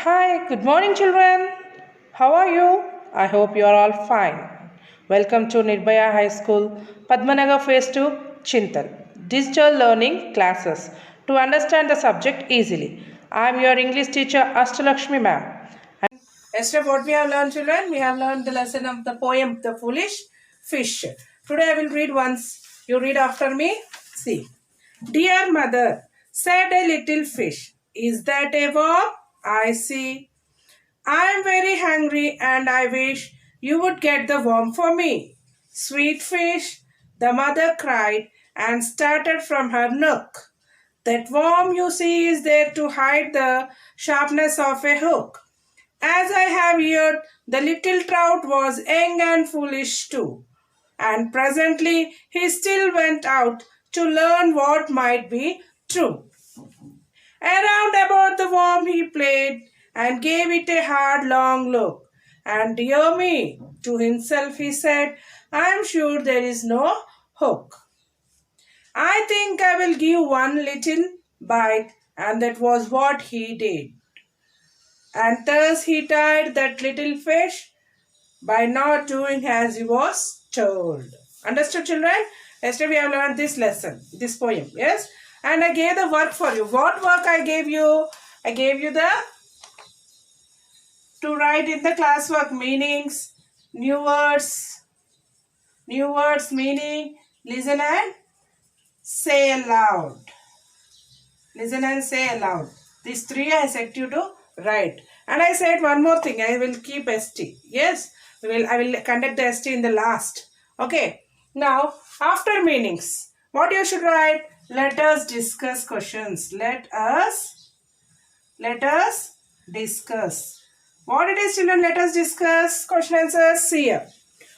Hi, good morning, children. How are you? I hope you are all fine. Welcome to Nirbhaya High School, Padmanagar Phase 2, Chintal. Digital Learning Classes to understand the subject easily. I am your English teacher, Astalakshmi ma'am. Yesterday, what we have learned, children? We have learned the lesson of the poem, The Foolish Fish. Today, I will read once. You read after me. See. Dear mother, said a little fish, is that a worm? I see. I am very hungry and I wish you would get the worm for me. Sweet fish, the mother cried and started from her nook. That worm you see is there to hide the sharpness of a hook. As I have heard, the little trout was young and foolish too, and presently he still went out to learn what might be true. Around about the worm he played and gave it a hard long look. And dear me, to himself he said, I am sure there is no hook. I think I will give one little bite, and that was what he did. And thus he tied that little fish by not doing as he was told. Understood, children? Yesterday we have learned this lesson, this poem, yes? And I gave the work for you. What work I gave you? I gave you to write in the classwork meanings, new words, meaning, listen and say aloud. Listen and say aloud. These three I said you to write. And I said one more thing. I will keep ST. Yes, I will conduct the ST in the last. Okay. Now, after meanings, what you should write? Let us discuss questions. Let us discuss. What it is, children? Let us discuss question answers. See here.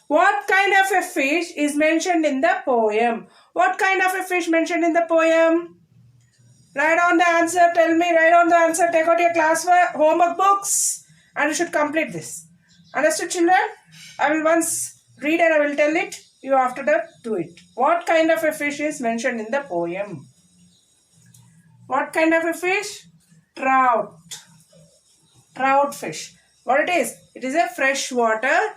What kind of a fish is mentioned in the poem? What kind of a fish mentioned in the poem? Write on the answer. Tell me. Write on the answer. Take out your classwork, homework books, and you should complete this. Understood, children? I will once read and I will tell it. You after that do it. What kind of a fish is mentioned in the poem? What kind of a fish? Trout. Trout fish. What it is? It is a freshwater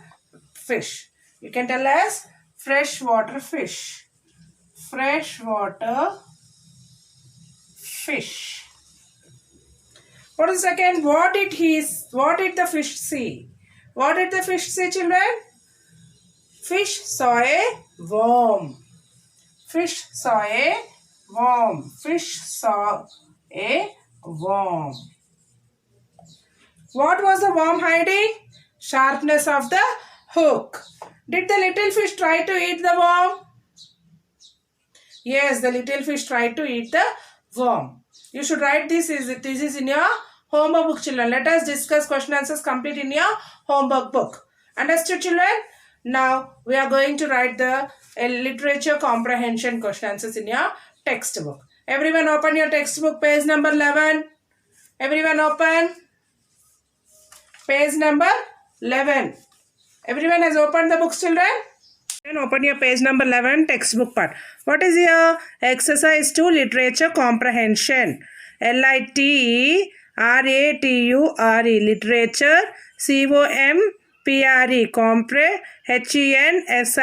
fish. You can tell as freshwater fish. Freshwater fish. What is second? What did the fish see? What did the fish see, children? Fish saw a worm. Fish saw a worm. Fish saw a worm. What was the worm hiding? Sharpness of the hook. Did the little fish try to eat the worm? Yes, the little fish tried to eat the worm. You should write this. This is in your homework book, children. Let us discuss question answers complete in your homework book. Understood, children? Now, we are going to write the literature comprehension question answers in your textbook. Everyone open your textbook, page number 11. Everyone open. Page number 11. Everyone has opened the books, children? Then open your page number 11, textbook part. What is your exercise 2, literature comprehension? Literature, literature, compre,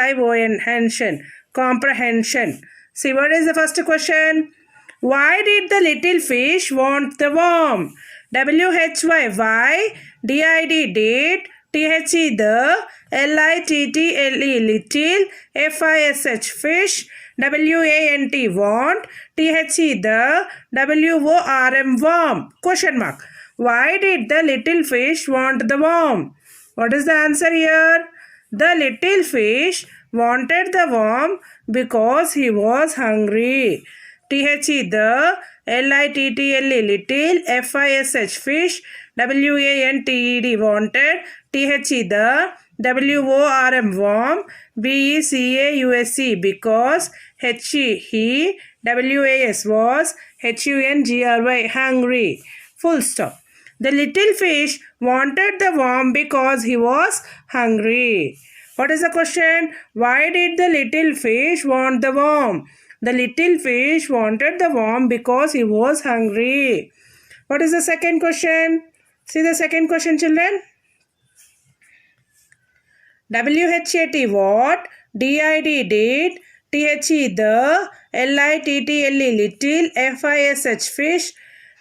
comprehension, comprehension. See, what is the first question? Why did the little fish want the worm? WHY, why? DID, did. THE, the. LITTLE, little. FISH, fish. WANT, want. THE, the. WORM, worm. Question mark. Why did the little fish want the worm? What is the answer here? The little fish wanted the worm because he was hungry. THE, the. LITTLE, little. FISH, fish. WANTED, wanted. THE, the. WORM, worm. BECAUSE, because. he. WAS, was. HUNGRY, hungry. Full stop. The little fish wanted the worm because he was hungry. What is the question? Why did the little fish want the worm? The little fish wanted the worm because he was hungry. What is the second question? See the second question, children. WHAT what, DID did, THE the, LITTLE little, FISH fish,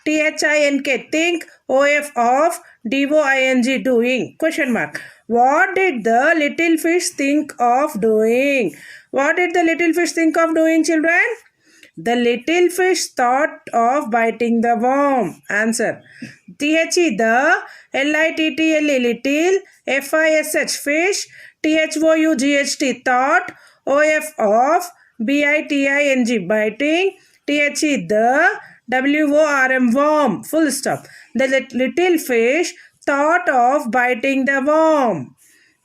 THINK think, OF of, DOING doing. Question mark. What did the little fish think of doing? What did the little fish think of doing, children? The little fish thought of biting the worm. Answer. THE the, LITTLE little, FISH fish, THOUGHT thought, OF of, BITING biting, THE the, WORM worm. Full stop. The little fish thought of biting the worm.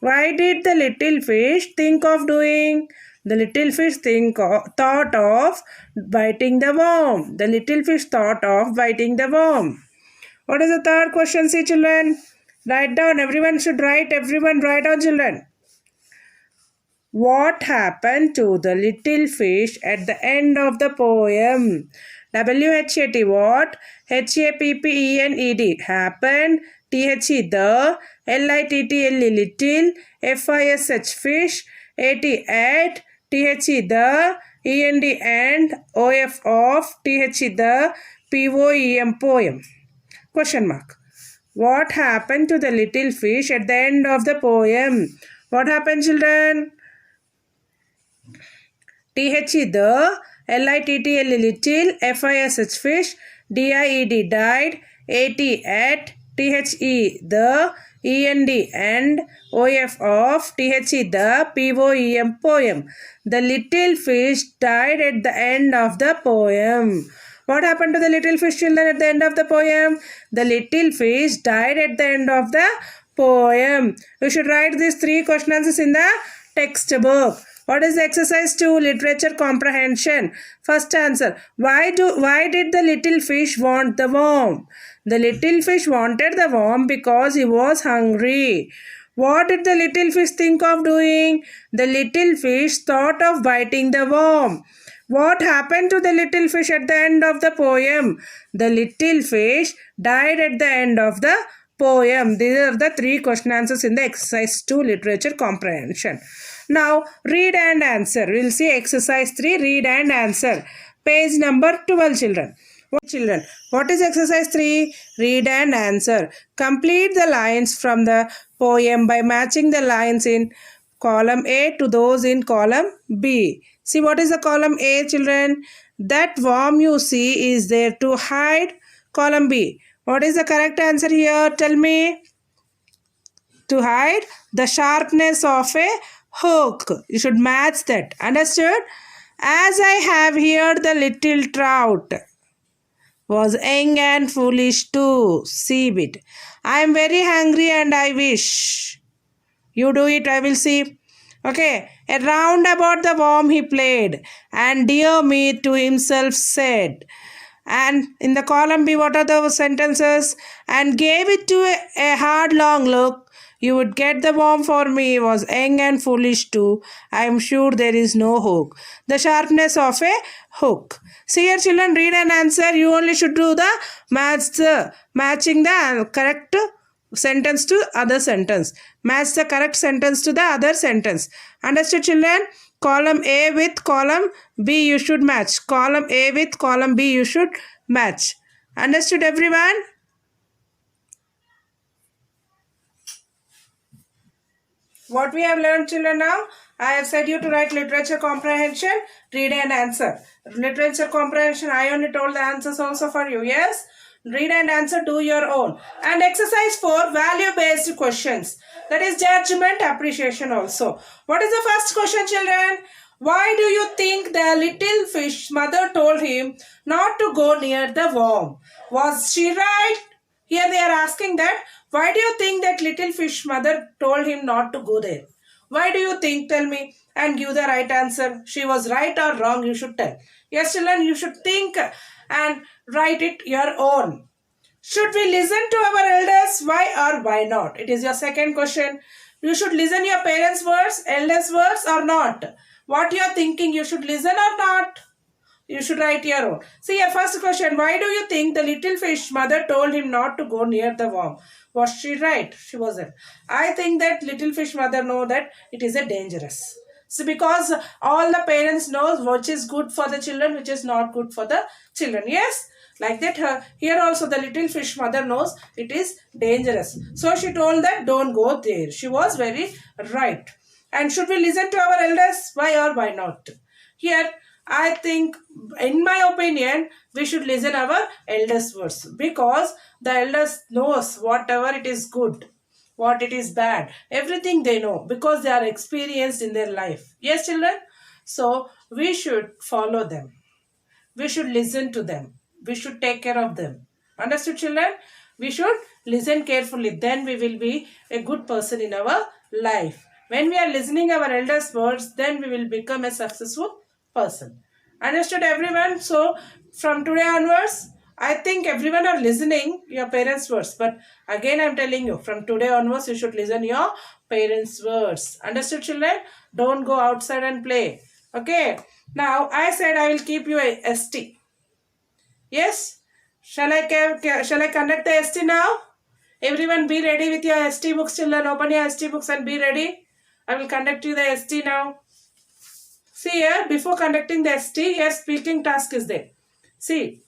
Why did the little fish think of doing? The little fish thought of biting the worm. The little fish thought of biting the worm. What is the third question, see children? Write down. Everyone should write. Everyone write down, children. What happened to the little fish at the end of the poem? WHAT what? HAPPENED happened. THE the, LITTLE little, FISH fish, AT at, THE the, END and, OF of, THE the, POEM poem. Question mark. What happened to the little fish at the end of the poem? What happened, children? THE the, LITTLE little, FISH fish, DIED died, AT at, THE the, END and, OF of, THE the, POEM poem. The little fish died at the end of the poem. What happened to the little fish, children, at the end of the poem? The little fish died at the end of the poem. You should write these three question answers in the textbook. What is the exercise 2? Literature comprehension. First answer. Why did the little fish want the worm? The little fish wanted the worm because he was hungry. What did the little fish think of doing? The little fish thought of biting the worm. What happened to the little fish at the end of the poem? The little fish died at the end of the poem. These are the three question answers in the exercise 2 literature comprehension. Now read and answer. We will see exercise 3, read and answer. Page number 12, children. What is exercise 3? Read and answer. Complete the lines from the poem by matching the lines in column A to those in column B. See what is the column A, children? That worm you see is there to hide. Column B. What is the correct answer here? Tell me. To hide the sharpness of a hook. You should match that. Understood? As I have here the little trout was young and foolish too. See it. I am very hungry and I wish. You do it, I will see. Okay. Around about the worm he played, and dear me to himself said. And in the column B, what are the sentences? And gave it to a hard long look. You would get the worm for me, was young and foolish too. I am sure there is no hook. The sharpness of a hook. See here, children, read and answer. You only should do the matching the correct sentence to other sentence. Match the correct sentence to the other sentence. Understood, children? Column A with column B you should match. Column A with column B you should match. Understood, everyone? What we have learned, children, now? I have said you to write literature comprehension, read and answer. Literature comprehension, I only told the answers also for you. Yes? Read and answer, do your own. And exercise 4, value-based questions. That is judgment, appreciation also. What is the first question, children? Why do you think the little fish mother told him not to go near the worm? Was she right? Here they are asking that. Why do you think that little fish mother told him not to go there? Why do you think? Tell me and give the right answer. She was right or wrong, you should tell. Yes, children, you should think and write it your own. Should we listen to our elders? Why or why not? It is your second question. You should listen your parents' words, elders' words or not? What you are thinking, you should listen or not? You should write your own. See your first question. Why do you think the little fish mother told him not to go near the worm? Was she right? She wasn't. I think that little fish mother know that it is a dangerous. So because all the parents knows which is good for the children, which is not good for the children. Yes? Like that here also the little fish mother knows it is dangerous. So she told that don't go there. She was very right. And should we listen to our elders? Why or why not? Here I think, in my opinion, we should listen our elders' words because the elders knows whatever it is good, what it is bad, everything they know because they are experienced in their life. Yes, children. So we should follow them. We should listen to them. We should take care of them. Understood, children? We should listen carefully. Then we will be a good person in our life. When we are listening our elders' words, then we will become a successful person. Understood, everyone? So from today onwards, I think everyone are listening your parents' words. But again, I'm telling you, from today onwards, you should listen your parents' words. Understood, children? Don't go outside and play. Okay. Now, I said I will keep you a ST. Yes? Shall I conduct the ST now? Everyone be ready with your ST books, children. Open your ST books and be ready. I will conduct you the ST now. See here, before conducting the ST, here speaking task is there. See,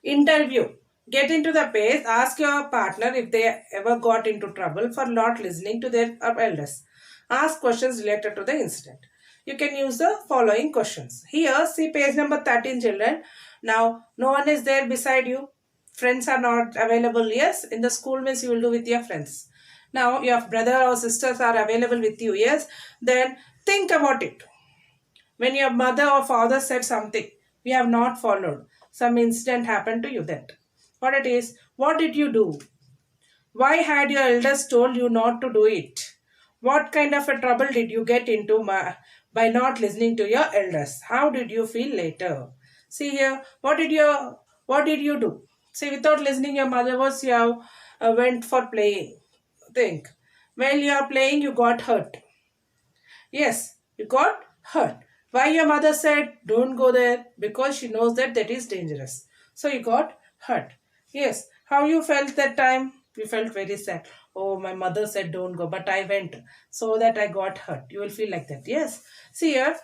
interview. Get into the page. Ask your partner if they ever got into trouble for not listening to their elders. Ask questions related to the incident. You can use the following questions. Here, see page number 13, children. Now, no one is there beside you. Friends are not available. Yes, in the school means you will do with your friends. Now, your brother or sisters are available with you. Yes, then think about it. When your mother or father said something we have not followed, some incident happened to you then. What it is, what did you do? Why had your elders told you not to do it? What kind of a trouble did you get into by not listening to your elders? How did you feel later? See here, what did you do? See, without listening your mother was, you have, went for playing. Think. While you are playing, you got hurt. Yes, you got hurt. Why your mother said don't go there? Because she knows that is dangerous. So you got hurt. Yes. How you felt that time? You felt very sad. Oh, my mother said don't go, but I went so that I got hurt. You will feel like that. Yes. See here,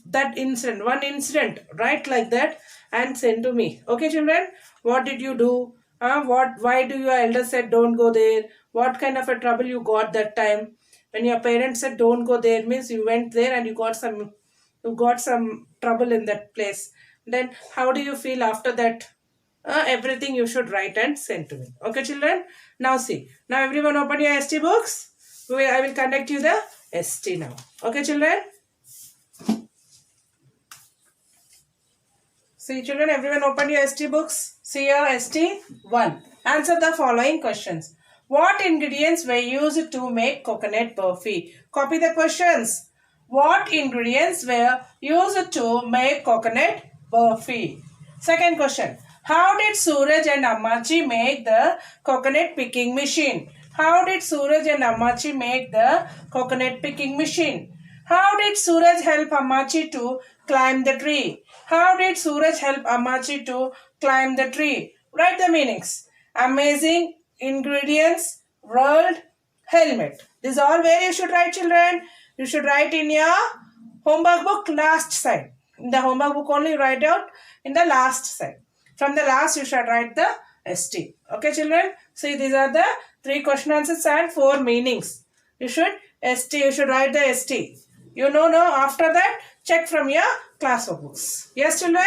that incident, one incident, write like that and send to me. Okay, children? What did you do? Why do your elders said don't go there? What kind of a trouble you got that time? When your parents said don't go there means you went there and you got some trouble in that place. Then how do you feel after that? Everything you should write and send to me. Okay, children? Now see. Now everyone open your ST books. I will conduct you the ST now. Okay, children? See, children, everyone open your ST books. See your ST 1. Answer the following questions. What ingredients were used to make coconut burfi? Copy the questions. What ingredients were used to make coconut burfi? Second question. How did Suraj and Ammachi make the coconut picking machine? How did Suraj and Ammachi make the coconut picking machine? How did Suraj help Ammachi to climb the tree? How did Suraj help Ammachi to climb the tree? Write the meanings. Amazing, ingredients, world, helmet. This is all where you should write, children. You should write in your homework book last side. In the homework book only write out in the last side. From the last you should write the ST. Okay, children? See, these are the 3 question answers and 4 meanings. You should write the ST. You know, after that, check from your classwork books. Yes, children?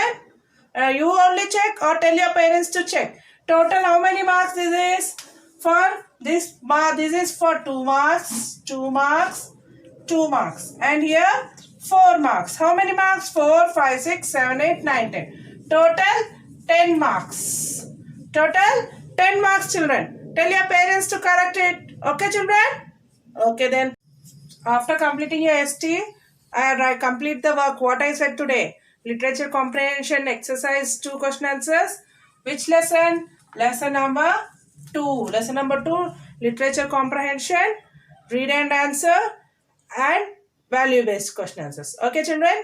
You only check or tell your parents to check. Total how many marks this is? For this is for 2 marks, 2 marks, 2 marks. And here 4 marks. How many marks? 4, 5, 6, 7, 8, 9, 10. Total 10 marks. Total 10 marks, children. Tell your parents to correct it. Okay, children? Okay, then. After completing your ST, I complete the work. What I said today. Literature comprehension exercise 2 question answers. Which lesson? Lesson number 2. Lesson number 2. Literature comprehension. Read and answer. And value based question answers. Okay, children?